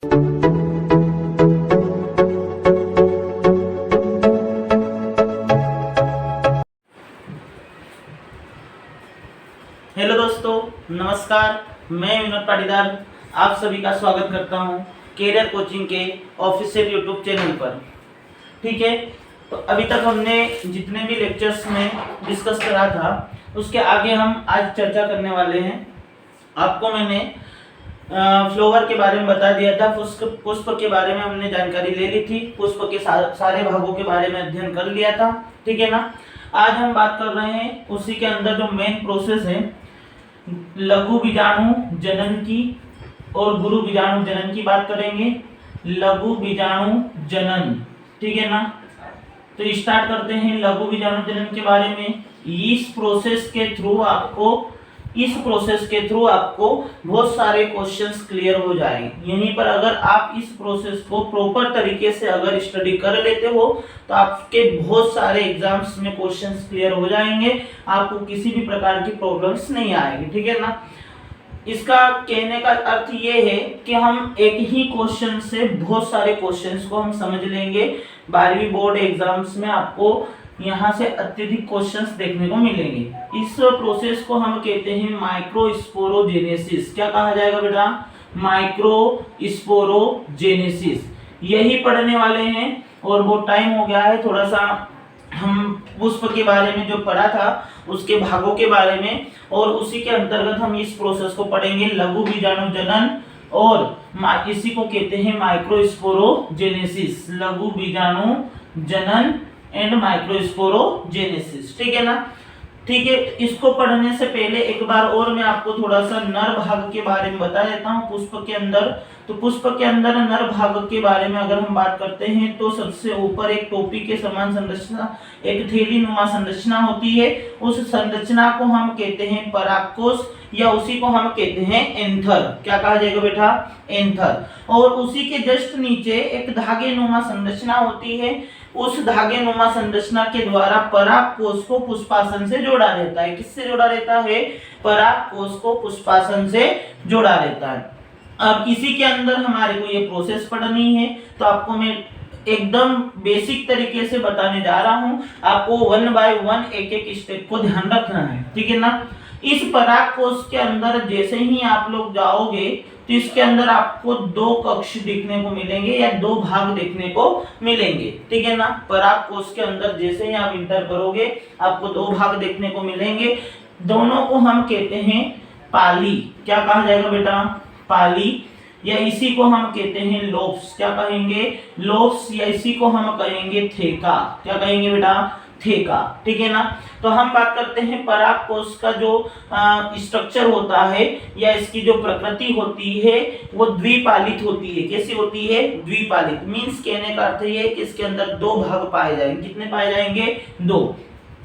Hello दोस्तों, नमस्कार। मैं विनोद पाटीदार आप सभी का स्वागत करता हूं कैरियर कोचिंग के ऑफिशियल यूट्यूब चैनल पर। ठीक है, तो अभी तक हमने जितने भी लेक्चर्स में डिस्कस करा था उसके आगे हम आज चर्चा करने वाले हैं। आपको मैंने फ्लावर के बारे में बता दिया था, पुष्प के बारे में हमने जानकारी ले ली थी, पुष्प के सारे भागों के बारे में अध्ययन कर लिया था। ठीक है ना। आज हम बात कर रहे हैं उसी के अंदर जो मेन प्रोसेस है लघु बीजाणु जनन की और गुरु बीजाणु जनन की बात करेंगे। लघु बीजाणु जनन, ठीक है ना। तो स्टार्ट करते हैं लघु बीजाणु जनन के बारे में। इस प्रोसेस के थ्रू आपको बहुत सारे क्वेश्चंस क्लियर हो जाएंगे। यहीं पर अगर आप इस प्रोसेस को प्रॉपर तरीके से अगर स्टडी कर लेते हो तो आपके बहुत सारे एग्जाम्स में क्वेश्चंस क्लियर हो जाएंगे, आपको किसी भी प्रकार की प्रॉब्लम्स नहीं आएगी। ठीक है ना। इसका कहने का अर्थ ये है कि हम एक ही क्वेश्चन से बहुत सारे क्वेश्चंस को हम समझ लेंगे। 12वीं बोर्ड एग्जाम्स में आपको यहाँ से अत्यधिक क्वेश्चंस देखने को मिलेंगे। इस प्रोसेस को हम कहते हैं माइक्रोस्पोरोजेनेसिस। क्या कहा जाएगा बेटा? माइक्रोस्पोरोजेनेसिस। यही पढ़ने वाले हैं और बहुत टाइम हो गया है। थोड़ा सा हम पुष्प के बारे में जो पढ़ा था उसके भागों के बारे में, और उसी के अंतर्गत हम इस प्रोसेस को पढ़ेंगे लघु बीजाणु जनन, और इसी को कहते हैं माइक्रोस्पोरोजेनेसिस। लघु बीजाणु जनन एंड माइक्रोस्पोरोजेनेसिस। ठीक है ना। ठीक है, इसको पढ़ने से पहले एक बार और मैं आपको थोड़ा सा नर भाग के बारे में बता देता हूँ पुष्प के अंदर। तो पुष्प के अंदर नर भाग के बारे में अगर हम बात करते हैं तो सबसे ऊपर एक टोपी के समान संरचना, एक थैली नुमा संरचना होती है। उस संरचना को हम कहते हैं परागकोश, या उसी को हम कहते हैं एंथर। क्या कहा जाएगा बेटा? एंथर। और उसी के जस्ट नीचे एक धागे नुमा संरचना होती है। उस धागे नुमा संरचना के द्वारा परागकोश को पुष्पासन से जोड़ा रहता है। किससे जोड़ा रहता है? परागकोश को पुष्पासन से जोड़ा रहता है। अब इसी के अंदर हमारे को ये प्रोसेस पढ़नी है, तो आपको मैं एकदम बेसिक तरीके से बताने जा रहा हूं। आपको 1 बाय 1 एक स्टेप को ध्यान रखना है। ठीक है ना। इस परागकोश के अंदर जैसे ही आप लोग जाओगे तो इसके अंदर आपको 2 कक्ष देखने को मिलेंगे या 2 भाग देखने को मिलेंगे। ठीक है ना। परागकोश के अंदर जैसे ही आप इंटर करोगे आपको 2 भाग देखने को मिलेंगे। दोनों को हम कहते हैं पाली। क्या कहा जाएगा बेटा? पाली, या इसी को हम कहते हैं लोब्स। क्या कहेंगे? लोब्स, या इसी को हम कहेंगे थेका। क्या कहेंगे बेटा? थेका। ठीक है ना। तो हम बात करते हैं परागकोश का जो स्ट्रक्चर होता है या इसकी जो प्रकृति होती है वो द्विपालित होती है। कैसी होती है? द्विपालित। मींस कहने का अर्थ ये है कि इसके अंदर 2 भाग पाए जाएंगे। कितने पाए जाएंगे? 2।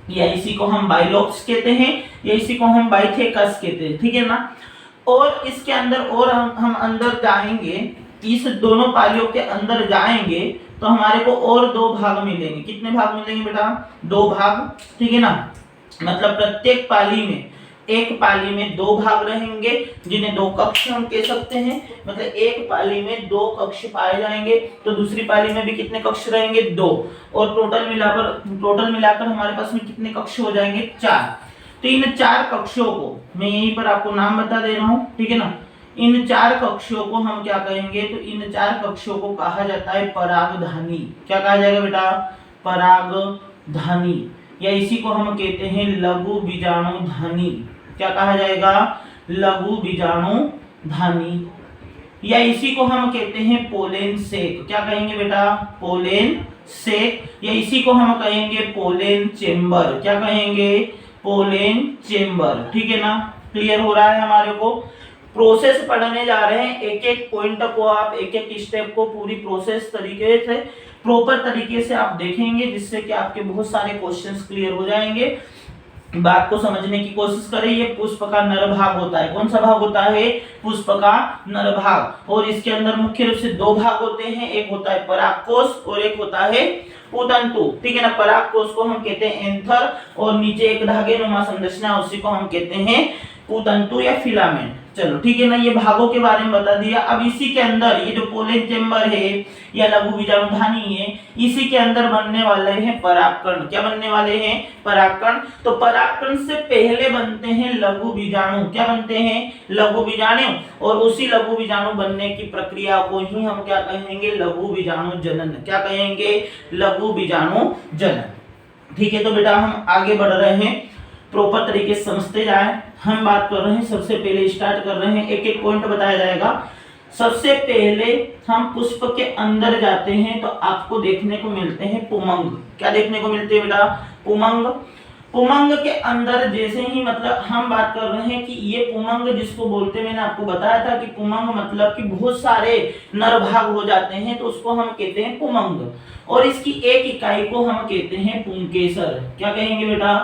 या इसी को हम बाइलोब्स कहते हैं, या इसी को हम बाइथेकस कहते हैं। ठीक है ना। और इसके अंदर और हम अंदर जाएंगे, इस दोनों पालियों के अंदर जाएंगे तो हमारे को और 2 भाग मिलेंगे। कितने भाग मिलेंगे बेटा? 2 भाग। ठीक है ना। मतलब प्रत्येक पाली में, एक पाली में 2 भाग रहेंगे जिन्हें 2 कक्ष हम कह सकते हैं। मतलब एक पाली में 2 कक्ष पाए जाएंगे, तो दूसरी पाली में भी कितने कक्ष रहेंगे? 2। और टोटल मिलाकर हमारे पास में कितने कक्ष हो जाएंगे? 4। तो इन 4 कक्षों को मैं यहीं पर आपको नाम बता दे रहा हूं। ठीक है ना। इन 4 कक्षों को हम क्या कहेंगे? तो इन 4 कक्षों को कहा जाता है परागधानी। क्या कहा जाएगा बेटा? परागधानी, या इसी को हम कहते हैं लघु बीजाणुधानी। क्या कहा जाएगा? लघु बीजाणुधानी, या इसी को हम कहते हैं पोलेन सेक। क्या कहेंगे बेटा? पोलेन सेक, या इसी को हम कहेंगे पोलेन चेंबर। क्या कहेंगे? Pollen chamber. ठीक है ना। क्लियर हो रहा है हमारे को? प्रोसेस पढ़ने जा रहे हैं, एक एक पॉइंट को आप, एक एक स्टेप को पूरी प्रोसेस तरीके से, प्रॉपर तरीके से आप देखेंगे, जिससे कि आपके बहुत सारे क्वेश्चंस क्लियर हो जाएंगे। बात को समझने की कोशिश करें। ये पुष्प का नर भाग होता है। कौन सा भाग होता है? पुष्प का नर भाग। और इसके अंदर मुख्य रूप से 2 भाग होते हैं, एक होता है परागकोश और एक होता है पुतंतु। ठीक है ना। परागकोश को हम कहते हैं एंथर, और नीचे एक धागे नुमा संरचना, उसी को हम कहते हैं पुतंतु या फिलामेंट। चलो ठीक है ना, ये भागों के बारे में बता दिया। अब इसी के अंदर ये जो पोलन चेम्बर है या लघु बीजाणुधानी है, इसी के अंदर बनने वाले हैं परागकण। क्या बनने वाले हैं? परागकण। तो परागकण से पहले बनते हैं लघु बीजाणु। क्या बनते हैं? लघु बीजाणु। और उसी लघु बीजाणु बनने की प्रक्रिया को ही हम क्या कहेंगे? लघु बीजाणु जनन। क्या कहेंगे? लघु बीजाणु जनन। ठीक है, तो बेटा हम आगे बढ़ रहे हैं, प्रॉपर तरीके से समझते जाएं। हम बात कर रहे हैं, सबसे पहले स्टार्ट कर रहे हैं, एक एक पॉइंट बताया जाएगा। सबसे पहले हम पुष्प के अंदर जाते हैं तो आपको देखने को मिलते हैं पुमंग। क्या देखने को मिलते हैं बेटा? पुमंग। पुमंग के अंदर जैसे ही मतलब हम बात कर रहे हैं कि ये पुमंग जिसको बोलते हैं, मैंने आपको बताया था कि पुमंग मतलब कि बहुत सारे नर भाग हो जाते हैं तो उसको हम कहते हैं पुमंग। और इसकी एक इकाई को हम कहते हैं पुंकेसर। क्या कहेंगे बेटा?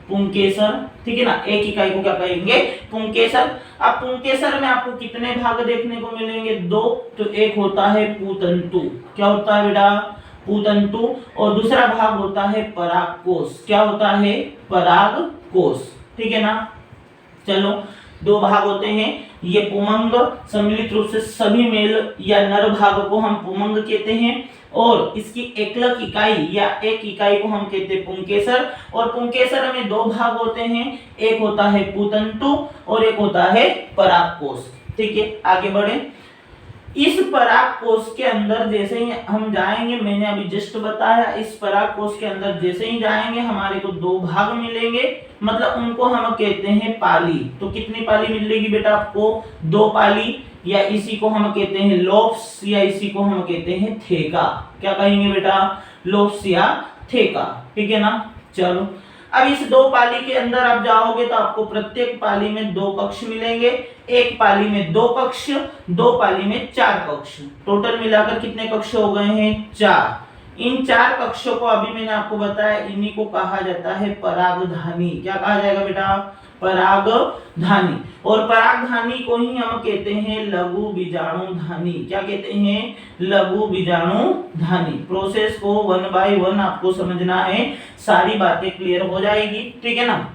पुंकेसर। ठीक है ना, एक इकाई को क्या कहेंगे? पुंकेसर। अब पुंकेसर में आपको कितने भाग देखने को मिलेंगे? 2। तो एक होता है पूतंतु। क्या होता है बेटा? पूतंतु। और दूसरा भाग होता है परागकोश। क्या होता है? परागकोश। ठीक है ना। चलो, 2 भाग होते हैं। ये पुमंग, सम्मिलित रूप से सभी मेल या नर भाग को हम पुमंग कहते हैं। और इसकी एकलक इकाई या एक इकाई को हम कहते हैं पुंकेसर। और पुंकेसर में 2 भाग होते हैं, एक होता है पूतंतु और एक होता है परागकोश। ठीक है, आगे बढ़े। इस परागकोश के अंदर जैसे ही हम जाएंगे, मैंने अभी जस्ट बताया, इस परागकोश के अंदर जैसे ही जाएंगे हमारे को 2 भाग मिलेंगे, मतलब उनको हम कहते हैं पाली। तो कितनी पाली मिलेगी बेटा आपको? 2 पाली, या इसी को हम कहते हैं लोफ्स, या इसी को हम कहते हैं थेका। क्या कहेंगे बेटा? लोफ्स या थेका। ठीक है ना। चलो, अब इस 2 पाली के अंदर आप जाओगे तो आपको प्रत्येक पाली में 2 कक्ष मिलेंगे। एक पाली में 2 कक्ष, 2 पाली में 4 कक्ष। टोटल मिलाकर कितने कक्ष हो गए हैं? 4। इन 4 कक्षों को अभी मैंने आपको बताया, इन्हीं को कहा जाता है परागधानी। क्या कहा जाएगा बेटा? परागधानी। और परागधानी को ही हम कहते हैं लघु बीजाणुधानी। क्या कहते हैं? लघु बीजाणुधानी। प्रोसेस को 1 बाय 1 आपको समझना है, सारी बातें क्लियर हो जाएगी। ठीक है ना।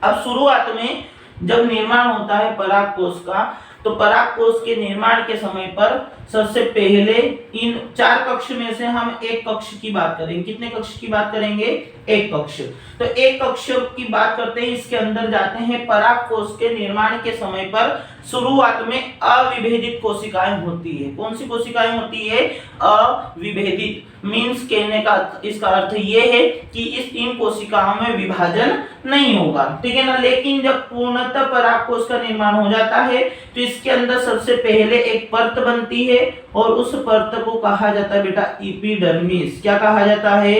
अब शुरुआत में जब निर्माण होता है परागकोश का, तो परागकोश के निर्माण के समय पर सबसे पहले इन 4 कक्ष में से हम एक कक्ष की बात करेंगे। कितने कक्ष की बात करेंगे? एक कक्ष। तो एक कक्ष की बात करते हैं, इसके अंदर जाते हैं। परागकोश के निर्माण के समय पर शुरुआत में अविभेदित कोशिकाएं होती है। कौन सी कोशिकाएं होती है? अविभेदित। मींस कहने का इसका अर्थ ये है कि इन कोशिकाओं में विभाजन नहीं होगा। ठीक है ना। लेकिन जब पूर्णतः परागकोश का निर्माण हो जाता है तो इसके अंदर सबसे पहले एक परत बनती है, और उस परत को कहा जाता है बेटा एपिडर्मिस। क्या कहा जाता है?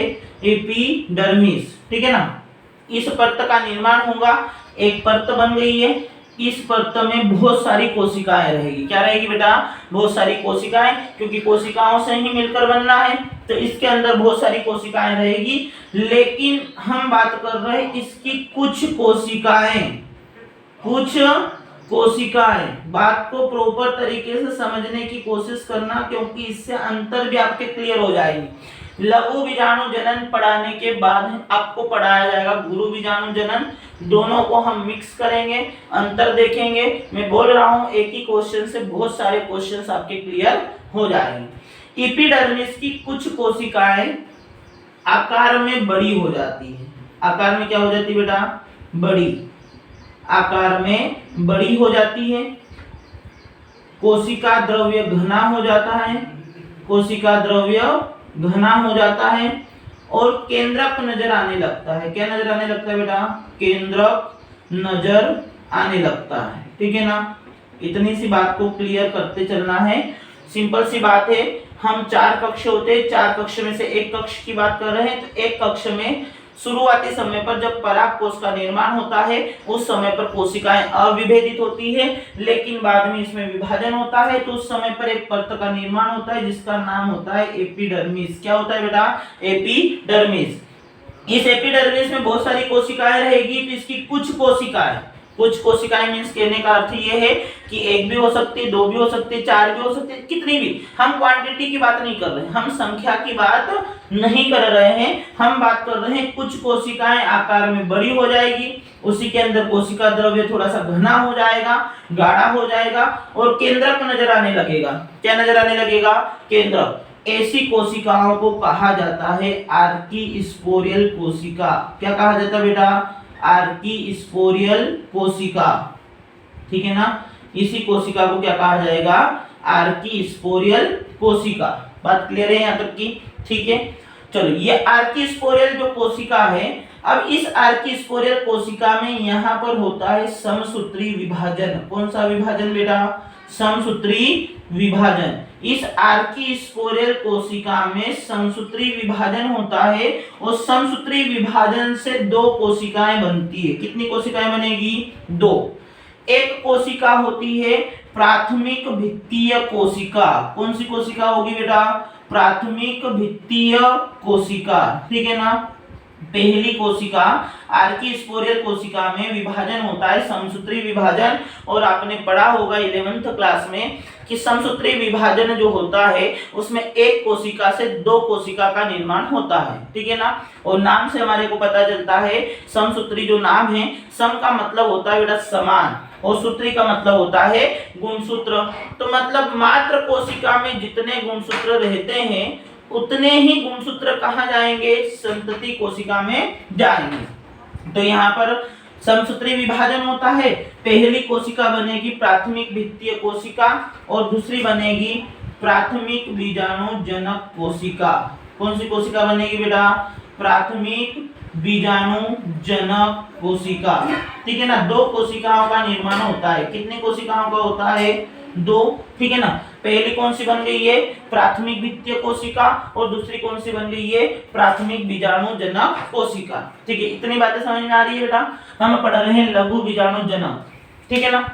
एपिडर्मिस। ठीक है ना। इस परत का निर्माण होगा, एक परत बन गई है, इस परत में बहुत सारी कोशिकाएं रहेगी। क्या रहेगी बेटा? बहुत सारी कोशिकाएं, क्योंकि कोशिकाओं से ही मिलकर बनना है, तो इसके अंदर बहुत सारी कोशिकाएं रहेगी। लेकिन हम बात कर रहे हैं इसकी कुछ कोशिकाएं, बात को प्रॉपर तरीके से समझने की कोशिश करना, क्योंकि इससे अंतर भी आपके क्लियर हो जाएगी। लघु बीजाणु जनन पढ़ाने के बाद आपको पढ़ाया जाएगा गुरु बीजाणु जनन। दोनों को हम मिक्स करेंगे, अंतर देखेंगे। मैं बोल रहा हूं एक ही क्वेश्चन से बहुत सारे क्वेश्चंस आपके क्लियर हो जाएंगे। एपिडर्मिस की कुछ कोशिकाएं आकार में बड़ी हो जाती है। आकार में क्या हो जाती है बेटा? बड़ी। आकार में बड़ी हो जाती है। कोशिका द्रव्य घना हो जाता है। कोशिका द्रव्य घना हो जाता है और केंद्रक नजर आने लगता है। क्या नजर आने लगता है बेटा? केंद्रक नजर आने लगता है। ठीक है ना। इतनी सी बात को क्लियर करते चलना है। सिंपल सी बात है। हम 4 कक्ष होते हैं, 4 कक्ष में से एक कक्ष की बात कर रहे हैं। तो एक कक्ष में शुरुआती समय पर जब परागकोश का निर्माण होता है उस समय पर कोशिकाएं अविभेदित होती है, लेकिन बाद में इसमें विभाजन होता है तो उस समय पर एक परत का निर्माण होता है जिसका नाम होता है एपिडर्मिस। क्या होता है बेटा? एपिडर्मिस। इस एपिडर्मिस में बहुत सारी कोशिकाएं रहेगी, तो इसकी कुछ कुछ कोशिकाएं मीन्स कहने का अर्थ ये है कि एक भी हो सकती है, दो भी हो सकती है, चार भी हो सकती है, कितनी भी। हम क्वांटिटी की बात नहीं कर रहे हैं, हम संख्या की बात नहीं कर रहे हैं, हम बात कर रहे हैं कुछ कोशिकाएं आकार में बड़ी हो जाएगी, उसी के अंदर कोशिका द्रव्य थोड़ा सा घना हो जाएगा, गाढ़ा हो जाएगा और केंद्रक नजर आने लगेगा। क्या नजर आने लगेगा? केंद्रक। ऐसी कोशिकाओं को कहा जाता है आर्कीस्पोरियल कोशिका। क्या कहा जाता है बेटा? आर्कीस्पोरियल कोशिका। ठीक है ना? इसी कोशिका को क्या कहा जाएगा? आर्कीस्पोरियल कोशिका। बात क्लियर है यहाँ तक की? ठीक है, चलो ये आर्कीस्पोरियल जो कोशिका है, अब इस आर्कीस्पोरियल कोशिका में यहाँ पर होता है समसूत्री विभाजन। कौन सा विभाजन बेटा? समसूत्री विभाजन। इस आर्कीस्पोरियल कोशिका में समसूत्री विभाजन होता है और समसूत्री विभाजन से दो कोशिकाएं बनती है। कितनी कोशिकाएं बनेगी? दो। एक कोशिका होती है प्राथमिक भित्तीय कोशिका। कौन सी कोशिका होगी बेटा? प्राथमिक भित्तीय कोशिका। ठीक है ना? पहली कोशिका आर्कीस्पोरियल कोशिका में विभाजन होता है समसूत्री विभाजन, और आपने पढ़ा होगा 11th क्लास में कि समसूत्री विभाजन जो होता है उसमें एक कोशिका से दो कोशिका का निर्माण होता है। ठीक है ना? और नाम से हमारे को पता चलता है, समसूत्री जो नाम है, सम का मतलब होता है बेटा समान और सूत्री का मतलब होता है गुणसूत्र। तो मतलब मात्र कोशिका में जितने गुणसूत्र रहते हैं उतने ही गुणसूत्र कहाँ जाएंगे? संतति कोशिका में जाएंगे। तो यहाँ पर समसूत्री विभाजन होता है, पहली कोशिका बनेगी प्राथमिक भित्तीय कोशिका और दूसरी बनेगी प्राथमिक बीजाणुजनक कोशिका। कौन सी कोशिका बनेगी बेटा? प्राथमिक बीजाणुजनक कोशिका। ठीक है ना? दो कोशिकाओं का निर्माण होता है। कितनी कोशिकाओं का होता है? दो। ठीक है ना? पहली कौन सी बन गई है? प्राथमिक भित्तीय कोशिका, और दूसरी कौन सी बन गई है? प्राथमिक बीजाणुजनक कोशिका। ठीक है, इतनी बातें समझ में आ रही है बेटा? हम पढ़ रहे हैं लघु बीजाणुजनक। ठीक है ना?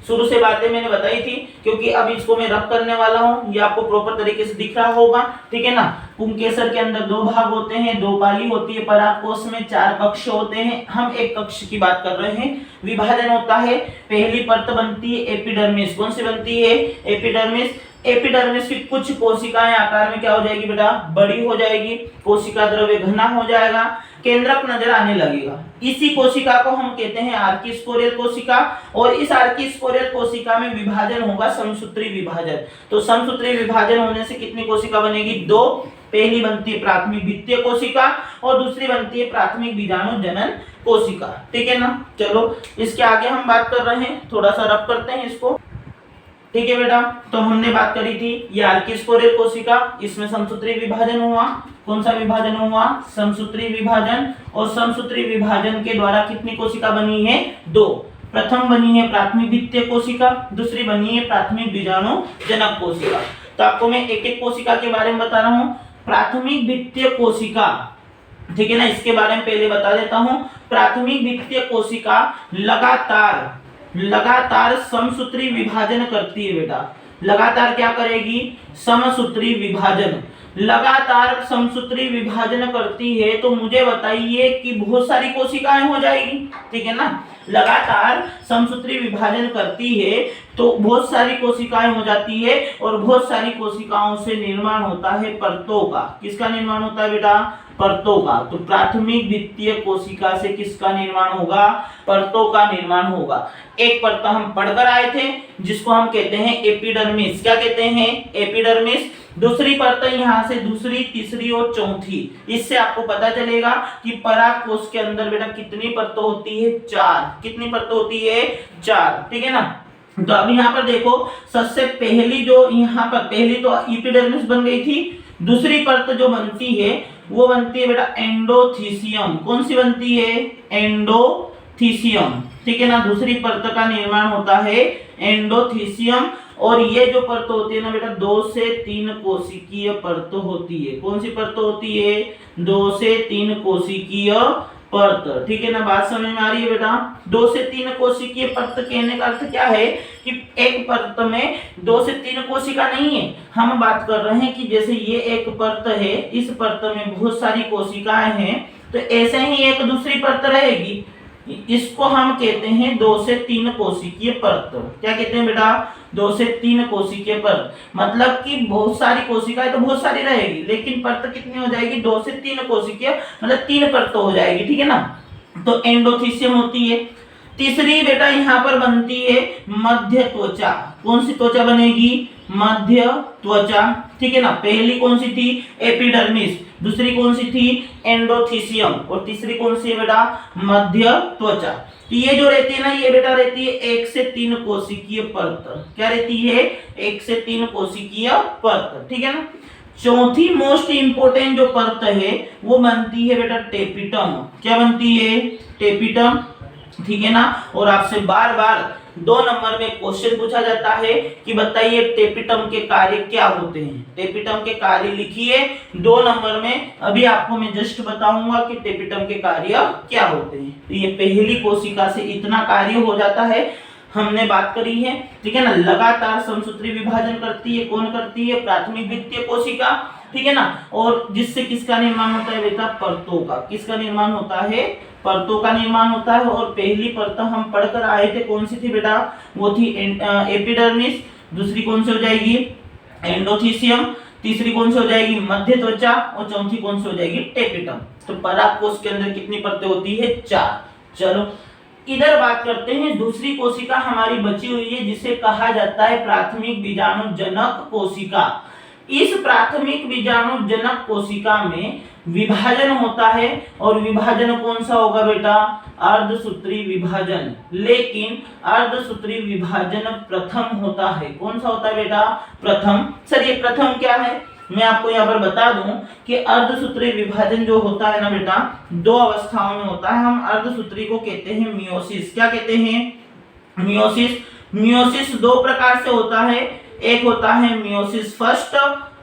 शुरू से बातें मैंने बताई थी, क्योंकि अब इसको मैं रब करने वाला हूँ, ये आपको प्रॉपर तरीके से दिख रहा होगा। ठीक है ना? पुंकेसर के अंदर दो भाग होते हैं, दो पाली होती है, परागकोश में चार कक्ष होते हैं, हम एक कक्ष की बात कर रहे हैं। विभाजन होता है, पहली परत बनती है एपिडर्मिस। कौन सी बनती है? एपिडर्मिस। एपिडर्मिस की कुछ कोशिकाएं आकार में क्या हो जाएगी बेटा? बड़ी हो जाएगी, कोशिका द्रव्य घना हो जाएगा, केंद्रक नजर आने लगेगा। इसी कोशिका को हम कहते हैं आर्कीस्पोरियल कोशिका, और इस आर्कीस्पोरियल कोशिका में विभाजन होगा समसूत्री विभाजन। तो समसूत्री विभाजन होने से कितनी कोशिका बनेगी? दो। पहली बनती है प्राथमिक भित्तीय कोशिका और दूसरी बनती है प्राथमिक बीजाणुजनन कोशिका। ठीक है ना? चलो इसके आगे हम बात कर रहे हैं, थोड़ा सा रब करते हैं इसको। ठीक है बेटा, तो हमने बात करी थी ये आर्कीस्पोरियल कोशिका, इसमें समसूत्री विभाजन हुआ। कौन सा विभाजन हुआ? समसूत्री विभाजन। और समसूत्री विभाजन के द्वारा कितनी कोशिका बनी है? दो। प्रथम बनी है प्राथमिक भित्तीय कोशिका, दूसरी बनी है प्राथमिक बीजाणुजनक कोशिका। तो आपको मैं एक एक कोशिका के बारे में बता रहा हूँ। प्राथमिक भित्तीय कोशिका, ठीक है ना, इसके बारे में पहले बता देता हूँ। प्राथमिक भित्तीय कोशिका लगातार समसूत्री विभाजन करती है बेटा। लगातार क्या करेगी? समसूत्री विभाजन। लगातार समसूत्री विभाजन करती है, तो मुझे बताइए कि बहुत सारी कोशिकाएं हो जाएगी। ठीक है ना? लगातार समसूत्री विभाजन करती है तो बहुत सारी कोशिकाएं हो जाती है, और बहुत सारी कोशिकाओं से निर्माण होता है परतों का। किसका निर्माण होता है बेटा? परतों का। तो प्राथमिक द्वितीय कोशिका से किसका निर्माण होगा? परतों का निर्माण होगा। एक परत हम पढ़कर आए थे जिसको हम कहते हैं एपिडर्मिस। क्या कहते हैं? एपिडर्मिस। दूसरी परत यहाँ से दूसरी, तीसरी और चौथी। इससे आपको पता चलेगा कि परागकोश के अंदर बेटा कितनी परत होती है? चार। कितनी परत होती है? चार। ठीक है ना? तो अब यहाँ पर देखो, सबसे पहली जो यहाँ पर पहली तो एपिडर्मिस बन गई थी, दूसरी परत जो बनती है वो बनती है बेटा एंडोथीसियम। कौन सी बनती है? एंडोथीसियम। ठीक है ना? दूसरी परत का निर्माण होता है एंडोथीसियम, और ये जो परत होती है ना बेटा 2 से 3 कोशिकीय परत होती है। कौन सी परत होती है? 2 से 3 कोशिकीय परत। ठीक है ना? बात समझ में आ रही है बेटा? 2 से 3 कोशिकीय परत कहने का अर्थ क्या है कि एक परत में 2 से 3 कोशिका नहीं है। हम बात कर रहे हैं कि जैसे ये एक परत है, इस परत में बहुत सारी कोशिकाएं हैं, तो ऐसे ही एक दूसरी परत रहेगी। इसको हम कहते हैं 2 से 3 कोशिकीय परत। क्या कहते हैं बेटा? 2 से 3 कोशिकीय परत। मतलब कि बहुत सारी कोशिकाएं तो बहुत सारी रहेगी, लेकिन परत कितनी हो जाएगी? 2 से 3 कोशिकीय, मतलब 3 परत हो जाएगी, ठीक है ना। तो एंडोथीसियम होती है। तीसरी बेटा यहाँ पर बनती है मध्य त्वचा। कौन सी त्वचा बनेगी? मध्य त्वचा, ठीक है ना। पहली कौन सी थी? एपिडर्मिस। दूसरी कौन सी थी? एंडोथीसियम। और तीसरी कौन सी है बेटा? मध्य त्वचा। तो ये जो रहती है ना, ये बेटा रहती है 1 से 3 कोशिकीय परत। क्या रहती है? 1 से 3 कोशिकीय परत, ठीक है ना। चौथी मोस्ट इंपोर्टेंट जो परत है वो बनती है बेटा टेपिटम। क्या बनती है? टेपिटम, ठीक है ना। और आपसे बार बार 2 नंबर में क्वेश्चन पूछा जाता है कि बताइए टेपिटम के कार्य क्या होते हैं। टेपिटम के कार्य लिखिए 2 नंबर में। अभी आपको मैं जस्ट बताऊंगा कि टेपिटम के कार्य क्या होते हैं। तो ये पहली कोशिका से इतना कार्य हो जाता है, हमने बात करी है, ठीक है ना। लगातार समसूत्री विभाजन करती है। कौन करती है? प्राथमिक द्वितीय कोशिका, ठीक है ना। और जिससे किसका निर्माण होता है बेटा? परतों का। किसका निर्माण होता है? परतों का निर्माण होता है। और पहली परत हम पढ़कर आए थे, कौन सी थी बेटा? वो थी एपिडर्मिस। दूसरी कौन सी हो जाएगी? एंडोथीसियम। तीसरी कौन सी हो जाएगी? मध्य त्वचा। और चौथी कौन सी हो जाएगी? टेपिटम। तो परागकोश के अंदर कितनी परतें होती है? 4। चलो इधर बात करते हैं। दूसरी कोशिका हमारी बची हुई है जिसे कहा जाता है प्राथमिक बीजाणु जनक कोशिका। इस प्राथमिक बीजाणु जनक कोशिका में विभाजन होता है। और विभाजन कौन सा होगा बेटा? अर्धसूत्री विभाजन। लेकिन अर्धसूत्री विभाजन प्रथम होता है। कौन सा होता है बेटा? प्रथम। सर ये प्रथम क्या है? मैं आपको यहाँ पर बता दूं कि अर्धसूत्री विभाजन जो होता है ना बेटा, 2 अवस्थाओं में होता है। हम अर्धसूत्री को कहते हैं मियोसिस। क्या कहते हैं? मियोसिस। मियोसिस 2 प्रकार से होता है। एक होता है मियोसिस फर्स्ट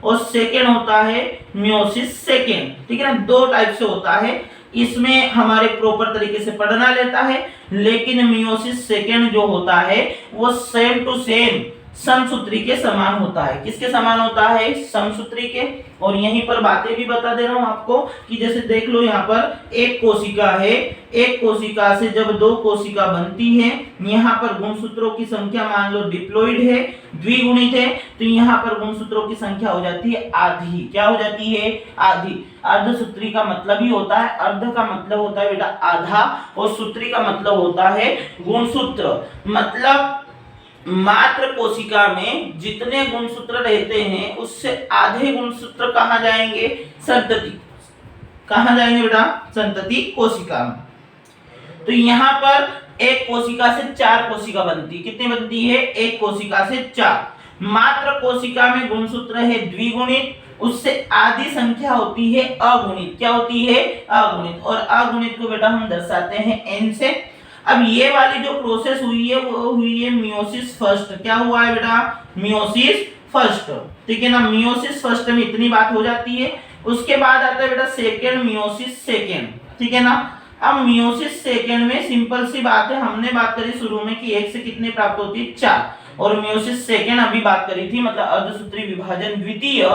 और सेकेंड होता है मियोसिस सेकेंड, ठीक है ना। 2 टाइप से होता है। इसमें हमारे प्रॉपर तरीके से पढ़ना लेता है। लेकिन मियोसिस सेकेंड जो होता है वो सेम टू सेम समसूत्री के समान होता है। किसके समान होता है? समसूत्री के। और यहीं पर बातें भी बता दे रहा हूं आपको कि जैसे देख लो यहाँ पर एक कोशिका है। एक कोशिका से जब 2 कोशिका बनती है, यहाँ पर गुणसूत्रों की संख्या मान लो डिप्लॉइड है, द्विगुणित है, तो यहाँ पर गुणसूत्रों की संख्या हो जाती है आधी। क्या हो जाती है? आधी। अर्धसूत्री का मतलब ही होता है, अर्ध का मतलब होता है बेटा आधा, और सूत्री का मतलब होता है गुणसूत्र। मतलब मात्र कोशिका में जितने गुणसूत्र रहते हैं उससे आधे गुणसूत्र कहाँ जाएंगे? संतति। कहाँ जाएंगे बेटा? संतति कोशिका में। तो यहाँ पर एक कोशिका से 4 कोशिका बनती है। कितनी बनती है? एक कोशिका से 4। मात्र कोशिका में गुणसूत्र है द्विगुणित, उससे आधी संख्या होती है अगुणित। क्या होती है? अगुणित। और अगुणित को बेटा हम दर्शाते हैं n से। अब ये वाली जो प्रोसेस हुई है वो हुई है मियोसिस फर्स्ट। क्या हुआ है बेटा? मियोसिस फर्स्ट, ठीक है ना। मियोसिस फर्स्ट में इतनी बात हो जाती है। उसके बाद आता है बेटा सेकेंड मियोसिस सेकेंड, ठीक है ना। अब मियोसिस सेकेंड में सिंपल सी बात है, हमने बात करी शुरू में कि 1 से कितने प्राप्त होती है? 4। और मियोसिस सेकेंड अभी बात करी थी, मतलब अर्धसूत्री विभाजन द्वितीय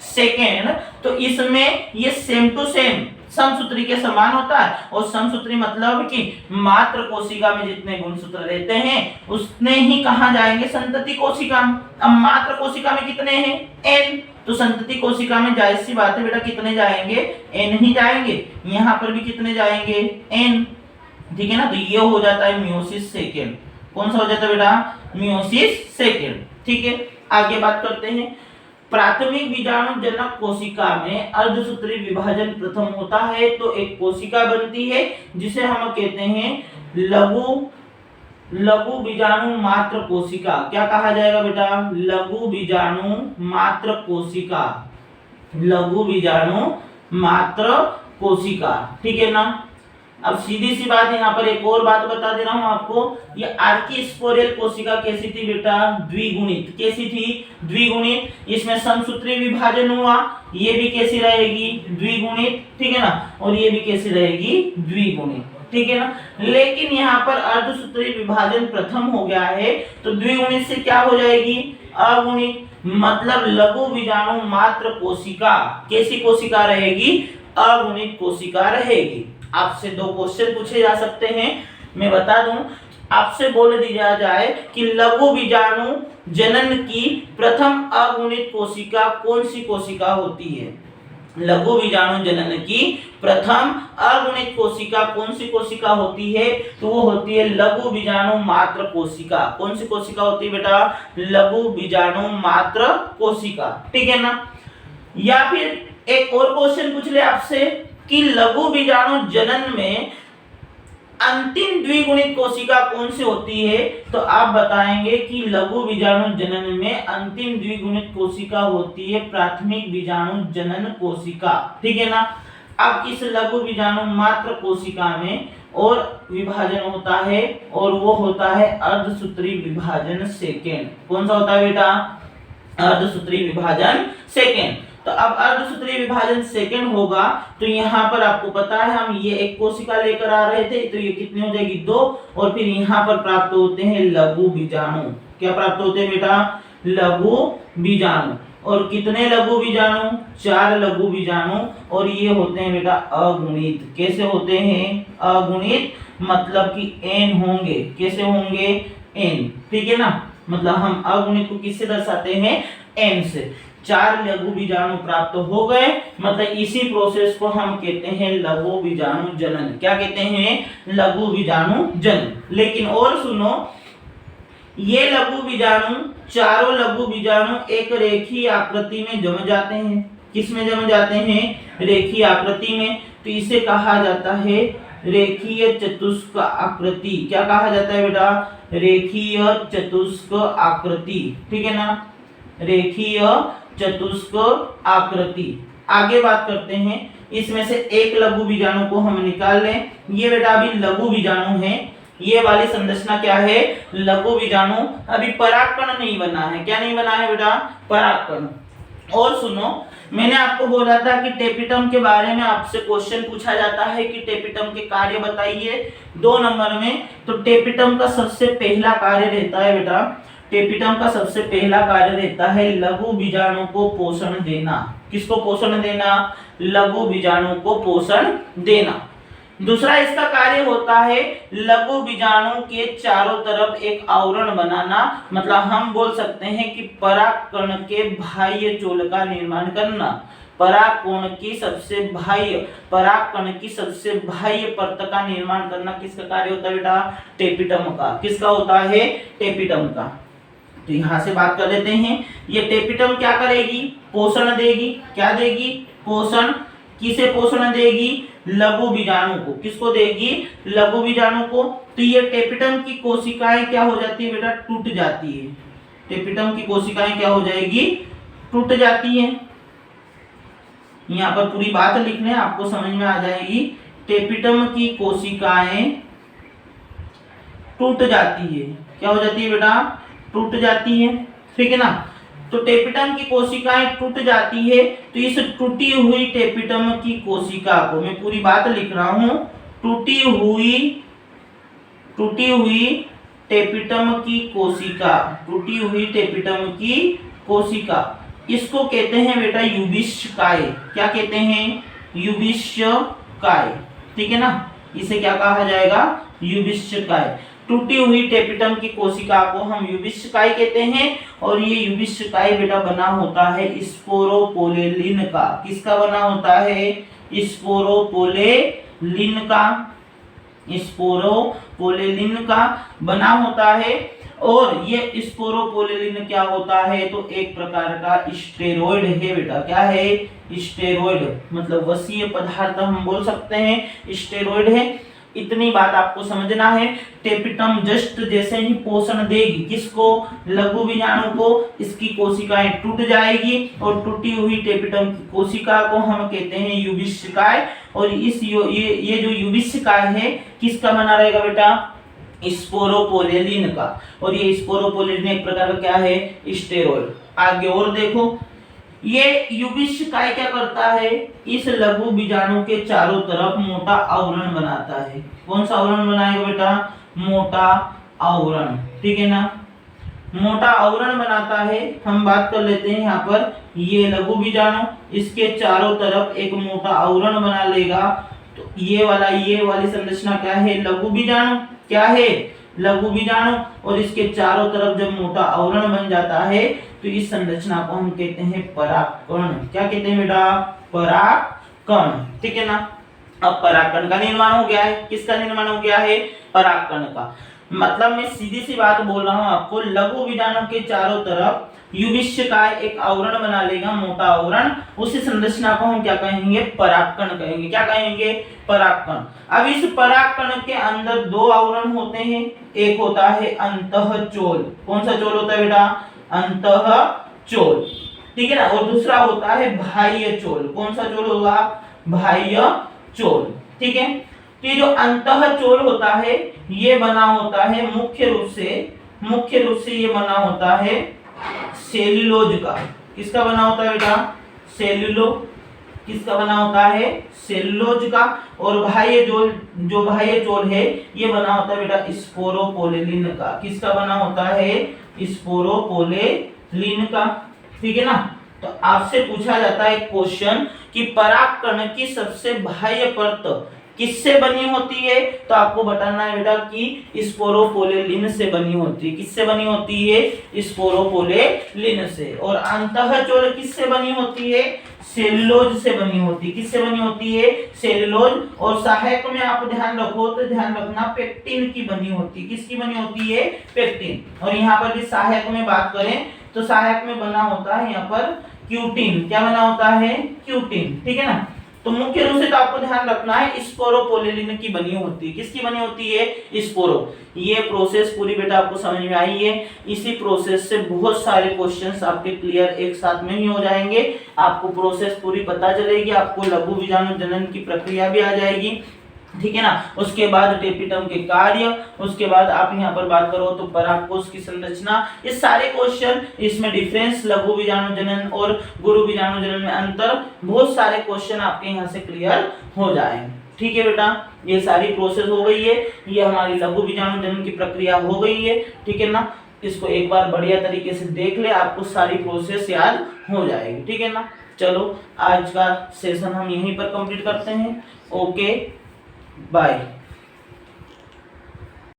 सेकेंड। तो इसमें ये सेम टू सेम समसूत्री के समान होता है। और समसूत्री मतलब कि मात्र कोशिका में जितने गुणसूत्र रहते हैं उतने ही कहां जाएंगे? संतति कोशिका में। अब मात्र कोशिका में कितने हैं? n। तो संतति कोशिका में जाहिर सी बात है बेटा कितने जाएंगे? n ही जाएंगे। यहाँ पर भी कितने जाएंगे? n, ठीक है ना। तो ये हो जाता है मियोसिस सेकेंड। कौन सा हो जाता है बेटा? मियोसिस सेकेंड, ठीक है। आगे बात करते हैं। प्राथमिक बीजाणु जनक कोशिका में अर्धसूत्री विभाजन प्रथम होता है तो एक कोशिका बनती है जिसे हम कहते हैं लघु बीजाणु मात्र कोशिका। क्या कहा जाएगा बेटा? लघु बीजाणु मात्र कोशिका। लघु बीजाणु मात्र कोशिका, ठीक है ना। अब सीधी सी बात यहाँ पर एक और बात बता दे रहा हूं आपको। ये आर्कीस्पोरियल कोशिका कैसी थी बेटा? द्विगुणित। कैसी थी? द्विगुणित। इसमें समसूत्री विभाजन हुआ, ये भी कैसी रहेगी? द्विगुणित, ठीक है ना। और ये भी कैसी रहेगी? द्विगुणित, ठीक है ना। लेकिन यहाँ पर अर्धसूत्री विभाजन प्रथम हो गया है तो द्विगुणित से क्या हो जाएगी? अगुणित। मतलब लघु बीजाणु मात्र कोशिका कैसी कोशिका रहेगी? अगुणित कोशिका रहेगी। आपसे 2 क्वेश्चन पूछे जा सकते हैं मैं बता दूं, आपसे बोल दिया जाए कि लघु बीजाणु जनन की प्रथम अगुणित कोशिका कौन सी कोशिका होती है? लघु बीजाणु जनन की प्रथम अगुणित कोशिका कौन सी कोशिका होती है? तो वो होती है लघु बीजाणु मात्र कोशिका। कौन सी कोशिका होती है बेटा? लघु बीजाणु मात्र कोशिका, ठीक है ना। या फिर एक और क्वेश्चन पूछ ले आपसे कि लघु बीजाणु जनन में अंतिम द्विगुणित कोशिका कौन सी होती है? तो आप बताएंगे कि लघु बीजाणु जनन में अंतिम द्विगुणित कोशिका होती है प्राथमिक बीजाणु जनन कोशिका, ठीक है ना। अब इस लघु बीजाणु मात्र कोशिका में और विभाजन होता है और वो होता है अर्धसूत्री विभाजन सेकेंड। कौन सा होता है बेटा? अर्धसूत्री विभाजन सेकेंड। तो अब अर्धसूत्री विभाजन सेकंड होगा तो यहाँ पर आपको पता है हम ये एक कोशिका लेकर आ रहे थे, तो ये कितनी हो जाएगी? 2। और फिर यहाँ पर प्राप्त होते हैं लघु बीजाणु। क्या प्राप्त होते हैं बेटा? लघु बीजाणु। और कितने लघु बीजाणु? 4 लघु बीजाणु। और ये होते हैं बेटा अगुणित। कैसे होते हैं? अगुणित, मतलब कि n होंगे। कैसे होंगे? n, ठीक है ना। मतलब हम अगुणित को किससे दर्शाते हैं? n से। 4 लघु बीजाणु प्राप्त हो गए, मतलब इसी प्रोसेस को हम कहते हैं लघु बीजाणु जनन। क्या कहते हैं? लघु बीजाणु जनन। लेकिन और सुनो, ये लघु बीजाणु, चारों लघु बीजाणु एक रेखीय आकृति में जम जाते हैं। किस में जम जाते हैं? रेखीय आकृति में। तो इसे कहा जाता है रेखीय चतुष्क आकृति। क्या कहा जाता है बेटा? रेखीय चतुष्क आकृति, ठीक है ना। रेखीय चतुष्क आकृति। आगे बात करते हैं, इसमें से एक लघु बीजाणु को हम निकाल लें। ये बेटा अभी लघु बीजाणु है, ये वाली संरचना क्या है? लघु बीजाणु। अभी परागकण नहीं बना है। क्या नहीं बना है बेटा? परागकण। और सुनो, मैंने आपको बोला था कि टेपिटम के बारे में आपसे क्वेश्चन पूछा जाता है कि टेपिटम के कार्य बताइए 2 नंबर में। तो टेपिटम का सबसे पहला कार्य रहता है बेटा, टेपिटम का सबसे पहला कार्य रहता है लघु बीजाणु को पोषण देना। किसको पोषण देना? लघु बीजाणु को पोषण देना। दूसरा इसका कार्य होता है लघु बीजाणु के चारों तरफ एक आवरण बनाना। मतलब हम बोल सकते हैं कि परागकण के बाह्य चोल का निर्माण करना। परागकण की सबसे बाह्य परत का निर्माण करना किसका कार्य होता है बेटा? टेपिटम का। किसका होता है? टेपिटम का। तो यहां से बात कर लेते हैं, ये टेपिटम क्या करेगी? पोषण देगी। क्या देगी? पोषण। किसे पोषण देगी? लघु बीजाणु को। किसको देगी? लघु बीजाणु को। तो ये टेपिटम की कोशिकाएं क्या हो जाती है बेटा? टूट जाती है। टेपिटम की कोशिकाएं क्या हो जाएगी? टूट जाती है। यहाँ पर पूरी बात लिखने आपको समझ में आ जाएगी। टेपिटम की कोशिकाएं टूट जाती है। क्या हो जाती है बेटा? टूट जाती है, ठीक है ना। तो टेपिटम की कोशिकाएं टूट जाती है। तो इस टूटी हुई टेपिटम की कोशिका को, मैं पूरी बात लिख रहा हूं, टूटी हुई टेपिटम की कोशिका, टूटी हुई टेपिटम की कोशिका, इसको कहते हैं बेटा युविष्यकाय। क्या कहते हैं? युविष्यकाय, ठीक है ना। इसे क्या कहा जाएगा? युविष्यकाय। टूटी हुई टेपिटम की कोशिका को हम युविष्यकाय कहते हैं। और ये युविष्यकाय बेटा बना होता है स्पोरोपोलेलिन का। किसका बना होता है? स्पोरोपोलेलिन का। स्पोरोपोलेलिन का बना होता है। और ये स्पोरोपोलेलिन क्या होता है? तो एक प्रकार का स्टेरॉइड है बेटा। क्या है? स्टेरॉइड, मतलब वसीय पदार्थ हम बोल सकते हैं, स्टेरॉइड है। इतनी बात आपको समझना है। टेपिटम जस्ट जैसे ही पोषण देगी किसको? लघु बीजाणु को, इसकी कोशिकाएं टूट जाएगी और टूटी हुई टेपिटम की कोशिका को हम कहते हैं युविष्यकाय। और इस ये जो युविष्यकाय है किसका बना रहेगा बेटा? स्पोरोपोलेलिन का। और ये स्पोरोपोलेलिन एक प्रकार का क्या है? स्टेरॉइड। आगे और देखो, ये युविष्यकाय क्या करता है? इस लघु बीजाणु के चारों तरफ मोटा आवरण बनाता है। कौन सा आवरण बनाएगा बेटा? मोटा आवरण, ठीक है ना। मोटा आवरण बनाता है। हम बात कर लेते हैं यहाँ पर, ये लघु बीजाणु इसके चारों तरफ एक मोटा आवरण बना लेगा। तो ये वाली संरचना क्या है? लघु बीजाणु। क्या है, लघु बीजाणु। और इसके चारों तरफ जब मोटा आवरण बन जाता है तो इस संरचना को हम कहते हैं परागकण। क्या कहते हैं बेटा, परागकण, ठीक है ना। अब परागकण का निर्माण हो गया है, किसका निर्माण हो गया है, परागकण का। मतलब मैं सीधी सी बात बोल रहा हूं आपको, लघु बीजाणु के चारों तरफ युविष्यकाय एक आवरण बना लेगा, मोटा आवरण, उसी संरचना को हम क्या कहेंगे, परागकण कहेंगे। क्या कहेंगे, परागकण। अब इस परागकण के अंदर दो आवरण होते हैं, एक होता है अंतःचोल। कौन सा चोल होता है बेटा, अंतःचोल, ठीक है ना। और दूसरा होता है बाह्य चोल। कौन सा चोल होगा, बाह्य चोल, ठीक है। तो ये जो अंतःचोल होता है ये बना होता है मुख्य रूप से ये बना होता है सेल्यूलोज का। किसका बना होता है बेटा, किसका बना होता है, सेल्यूलोज का। और बाह्य चोल है ये बना होता है बेटा स्पोरोपोलिन का। किसका बना होता है, स्पोरोपोलिन का, ठीक है ना। तो आपसे पूछा जाता है क्वेश्चन कि परागकण की सबसे बाह्य परत किससे बनी होती है, तो आपको बताना है बेटा कि स्पोरोपोलिन से बनी होती है। किससे बनी होती है, स्पोरोपोलिन से। और अंतःचोल किससे बनी होती है, सेल्यूलोज से बनी होती है। किससे बनी होती है, सेल्यूलोज। और सहायक में आप ध्यान रखो तो ध्यान रखना पेक्टिन की बनी होती है। किसकी बनी होती है, पेक्टिन। और यहाँ पर भी सहायक में बात करें तो सहायक में बना होता है यहाँ पर क्यूटिन। क्या बना होता है, क्यूटिन, ठीक है ना। तो मुख्य रूप से तो आपको ध्यान रखना है स्पोरोपोलिन की बनी होती है। किसकी बनी होती है, स्पोरो। ये प्रोसेस पूरी बेटा आपको समझ में आई है। इसी प्रोसेस से बहुत सारे क्वेश्चंस आपके क्लियर एक साथ में ही हो जाएंगे। आपको प्रोसेस पूरी पता चलेगी, आपको लघु बीजाणु जनन की प्रक्रिया भी आ जाएगी, ठीक है ना। उसके बाद टेपिटम के कार्य, उसके बाद आप यहाँ पर बात करो तो परागकोश की संरचना, ये सारे क्वेश्चन, इसमें डिफरेंस, लघु बीजाणु जनन और गुरु बीजाणु जनन में अंतर, बहुत सारे क्वेश्चन आपके यहाँ से क्लियर हो जाएंगे, ठीक है बेटा। ये सारी प्रोसेस हो गई है, ये हमारी लघु बीजाणु जनन की प्रक्रिया हो गई है, ठीक है ना। इसको एक बार बढ़िया तरीके से देख ले, आपको सारी प्रोसेस याद हो जाएगी, ठीक है ना। चलो आज का सेशन हम यहीं पर कंप्लीट करते हैं। Okay, bye.